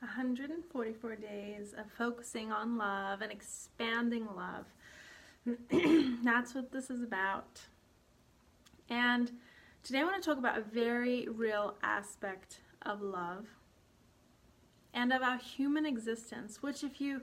144 days of focusing on love and expanding love. That's what this is about. And today I want to talk about a very real aspect of love and of our human existence, which if you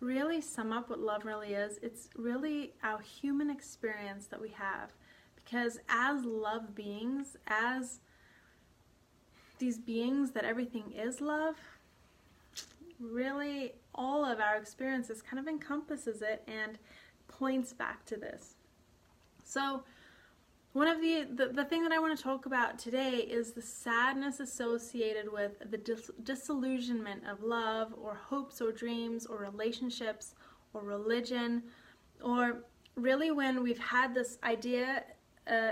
really sum up what love really is, it's really our human experience that we have. Because as love beings, as these beings that everything is love, really all of our experiences kind of encompasses it and points back to this. So one of the thing that I want to talk about today is the sadness associated with the disillusionment of love or hopes or dreams or relationships or religion, or really when we've had this idea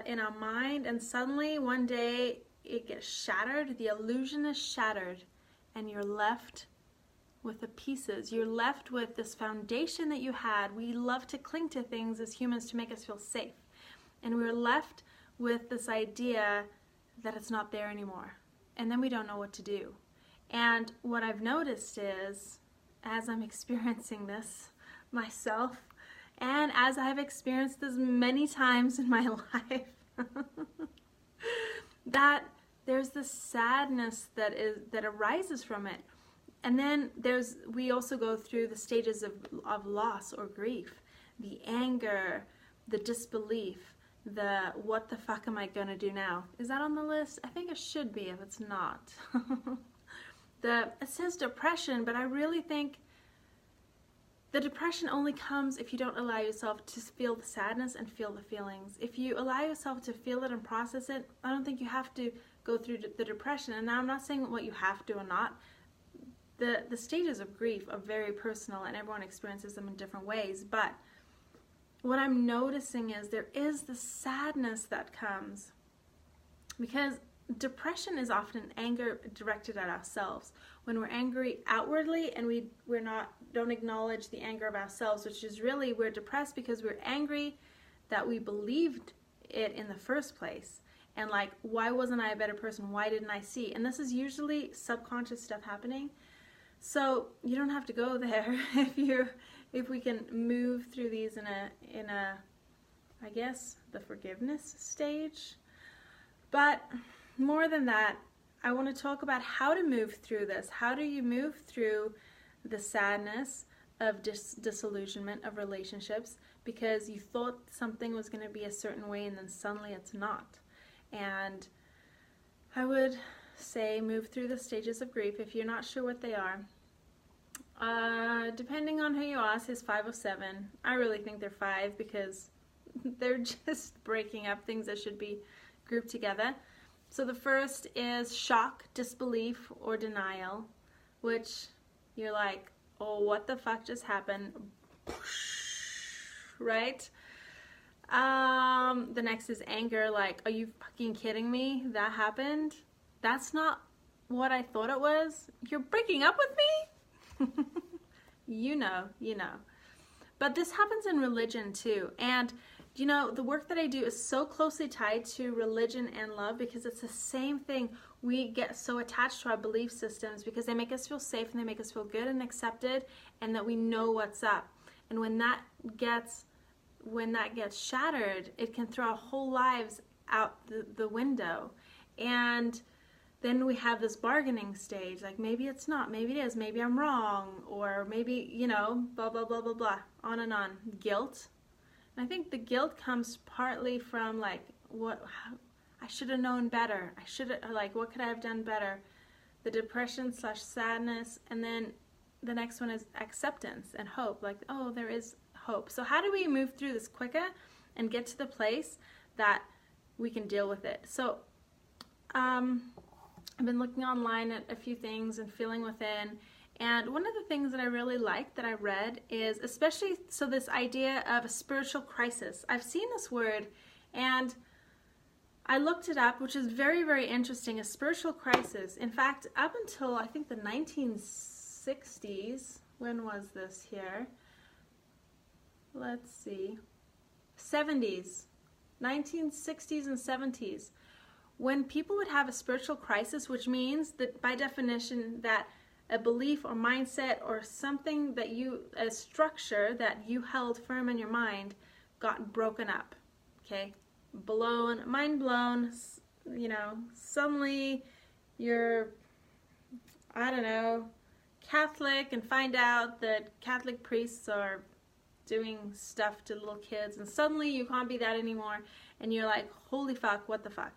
in our mind and suddenly one day it gets shattered, the illusion is shattered, and you're left with the pieces. You're left with this foundation that you had. We love to cling to things as humans to make us feel safe. And we're left with this idea that it's not there anymore. And then we don't know what to do. And what I've noticed is, as I'm experiencing this myself, and as I've experienced this many times in my life, that there's this sadness that arises from it. And then we also go through the stages of loss or grief, the anger, the disbelief, the what the fuck am I gonna do now? Is that on the list? I think it should be if it's not. It says depression, but I really think the depression only comes if you don't allow yourself to feel the sadness and feel the feelings. If you allow yourself to feel it and process it, I don't think you have to go through the depression. And now I'm not saying what you have to or not. The stages of grief are very personal and everyone experiences them in different ways, but what I'm noticing is there is the sadness that comes because depression is often anger directed at ourselves. When we're angry outwardly and don't acknowledge the anger of ourselves, which is really we're depressed because we're angry that we believed it in the first place. And like, why wasn't I a better person? Why didn't I see? And this is usually subconscious stuff happening. So you don't have to go there if we can move through these in a I guess the forgiveness stage. But more than that, I want to talk about how to move through this. How do you move through the sadness of disillusionment of relationships because you thought something was going to be a certain way and then suddenly it's not? And I would say move through the stages of grief if you're not sure what they are. Depending on who you ask, is 5 or 7. I really think they're 5 because they're just breaking up things that should be grouped together. So the first is shock, disbelief, or denial, which you're like, oh, what the fuck just happened? Right? The next is anger, like, are you fucking kidding me? That happened? That's not what I thought it was. You're breaking up with me? You know. But this happens in religion too. And you know, the work that I do is so closely tied to religion and love because it's the same thing. We get so attached to our belief systems because they make us feel safe and they make us feel good and accepted and that we know what's up. And when that gets shattered, it can throw our whole lives out the window. And then we have this bargaining stage, like maybe it's not, maybe it is, maybe I'm wrong, or maybe, you know, blah, blah, blah, blah, blah, on and on. Guilt. And I think the guilt comes partly from like, I should have known better. What could I have done better? The depression / sadness, and then the next one is acceptance and hope. Like, oh, there is hope. So how do we move through this quicker and get to the place that we can deal with it? So, I've been looking online at a few things and feeling within, and one of the things that I really liked that I read is especially this idea of a spiritual crisis. I've seen this word and I looked it up, which is very, very interesting, a spiritual crisis. In fact, up until I think the 1960s, when was this here? Let's see, 70s, 1960s and 70s. When people would have a spiritual crisis, which means that by definition that a belief or mindset or something that a structure that you held firm in your mind got broken up, okay? Mind blown, you know, suddenly you're, I don't know, Catholic and find out that Catholic priests are doing stuff to little kids, and suddenly you can't be that anymore, and you're like, holy fuck, what the fuck?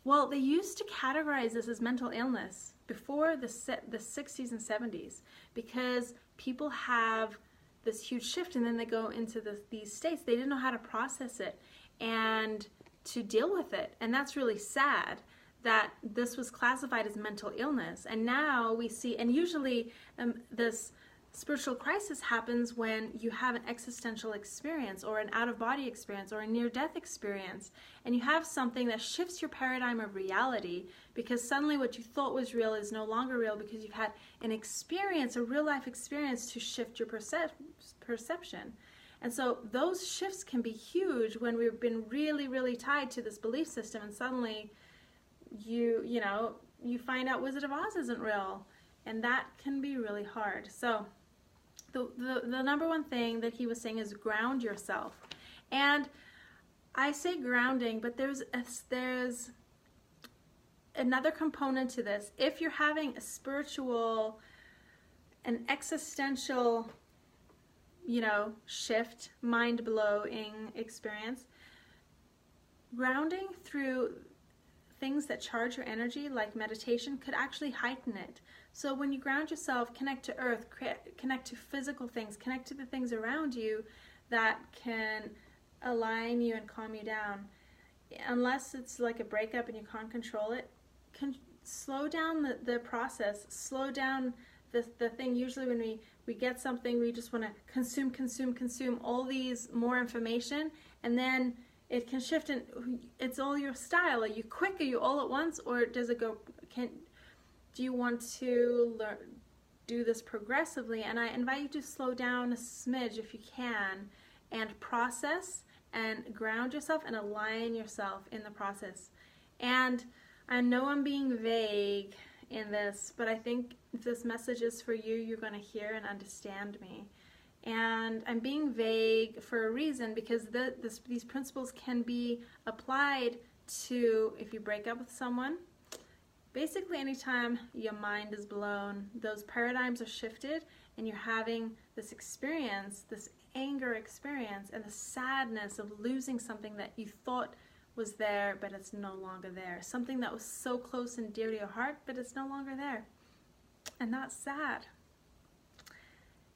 Well, they used to categorize this as mental illness before the 60s and 70s, because people have this huge shift and then they go into these states. They didn't know how to process it and to deal with it, and that's really sad that this was classified as mental illness. And now we see, and usually this spiritual crisis happens when you have an existential experience or an out-of-body experience or a near-death experience, and you have something that shifts your paradigm of reality, because suddenly what you thought was real is no longer real, because you've had an experience, a real-life experience, to shift your perception. And so those shifts can be huge when we've been really, really tied to this belief system, and suddenly you find out Wizard of Oz isn't real, and that can be really hard. So the number one thing that he was saying is ground yourself. And I say grounding, but there's another component to this. If you're having a spiritual, an existential, you know, shift, mind-blowing experience, grounding through things that charge your energy, like meditation, could actually heighten it. So when you ground yourself, connect to earth, connect to physical things, connect to the things around you that can align you and calm you down. Unless it's like a breakup and you can't control it, slow down the process, slow down the thing. Usually when we get something, we just want to consume all these more information, and then it can shift, and it's all your style. Are you quick? Are you all at once? Or does it go, do you want to do this progressively? And I invite you to slow down a smidge if you can, and process and ground yourself and align yourself in the process. And I know I'm being vague in this, but I think if this message is for you, you're going to hear and understand me. And I'm being vague for a reason, because these principles can be applied to if you break up with someone. Basically, anytime your mind is blown, those paradigms are shifted, and you're having this experience, this anger experience, and the sadness of losing something that you thought was there, but it's no longer there. Something that was so close and dear to your heart, but it's no longer there. And that's sad.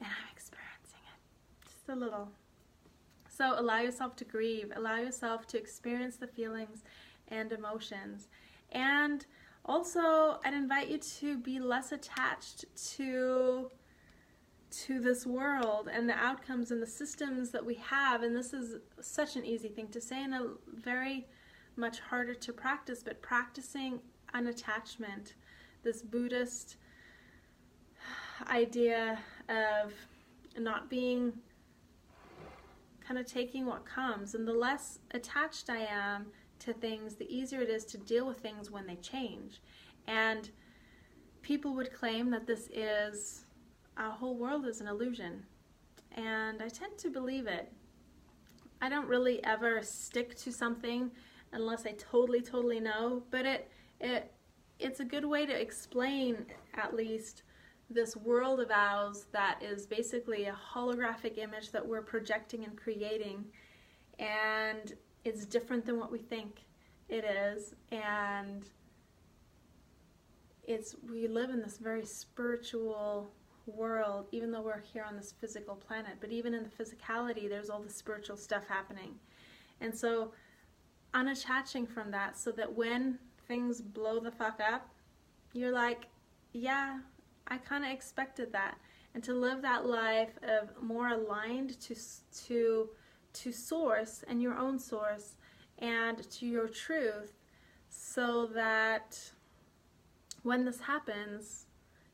And I'm experiencing it, just a little. So allow yourself to grieve, allow yourself to experience the feelings and emotions. And also, I'd invite you to be less attached to this world and the outcomes and the systems that we have. And this is such an easy thing to say and a very much harder to practice, but practicing unattachment, this Buddhist idea of not being, kind of taking what comes. And the less attached I am to things, the easier it is to deal with things when they change. And people would claim that our whole world is an illusion. And I tend to believe it. I don't really ever stick to something unless I totally know, but it's a good way to explain, at least, this world of ours that is basically a holographic image that we're projecting and creating, and it's different than what we think it is. And we live in this very spiritual world, even though we're here on this physical planet. But even in the physicality, there's all the spiritual stuff happening. And so unattaching from that, so that when things blow the fuck up, you're like, yeah, I kind of expected that. And to live that life of more aligned to source and your own source and to your truth, so that when this happens,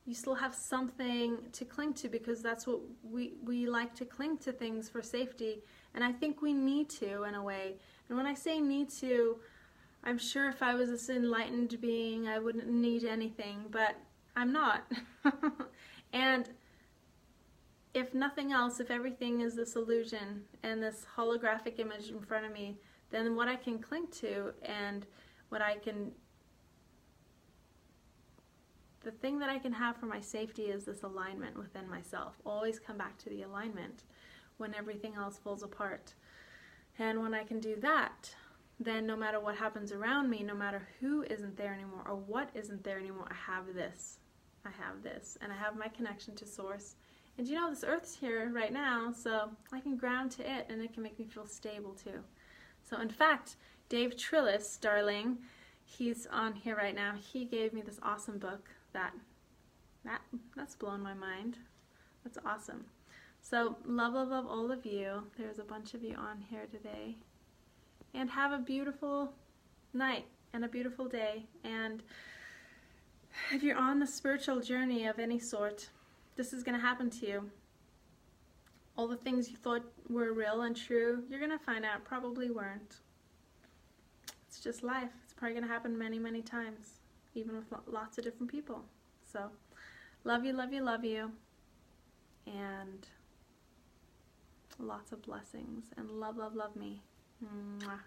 you still have something to cling to, because that's what we like to cling to, things for safety. And I think we need to, in a way. And when I say need to, I'm sure if I was this enlightened being, I wouldn't need anything, but I'm not. And if nothing else, if everything is this illusion and this holographic image in front of me, then what I can cling to and what I can, the thing that I can have for my safety is this alignment within myself. Always come back to the alignment when everything else falls apart. And when I can do that, then no matter what happens around me, no matter who isn't there anymore or what isn't there anymore, I have this. I have this. And I have my connection to Source. And you know, this Earth's here right now, so I can ground to it and it can make me feel stable too. So in fact, Dave Trillis, darling, he's on here right now. He gave me this awesome book that's blown my mind. That's awesome. So love, love, love all of you. There's a bunch of you on here today. And have a beautiful night and a beautiful day. And if you're on the spiritual journey of any sort, this is going to happen to you. All the things you thought were real and true, you're going to find out probably weren't. It's just life. It's probably going to happen many, many times, even with lots of different people. So, love you, love you, love you. And lots of blessings. And love, love, love me. Mwah.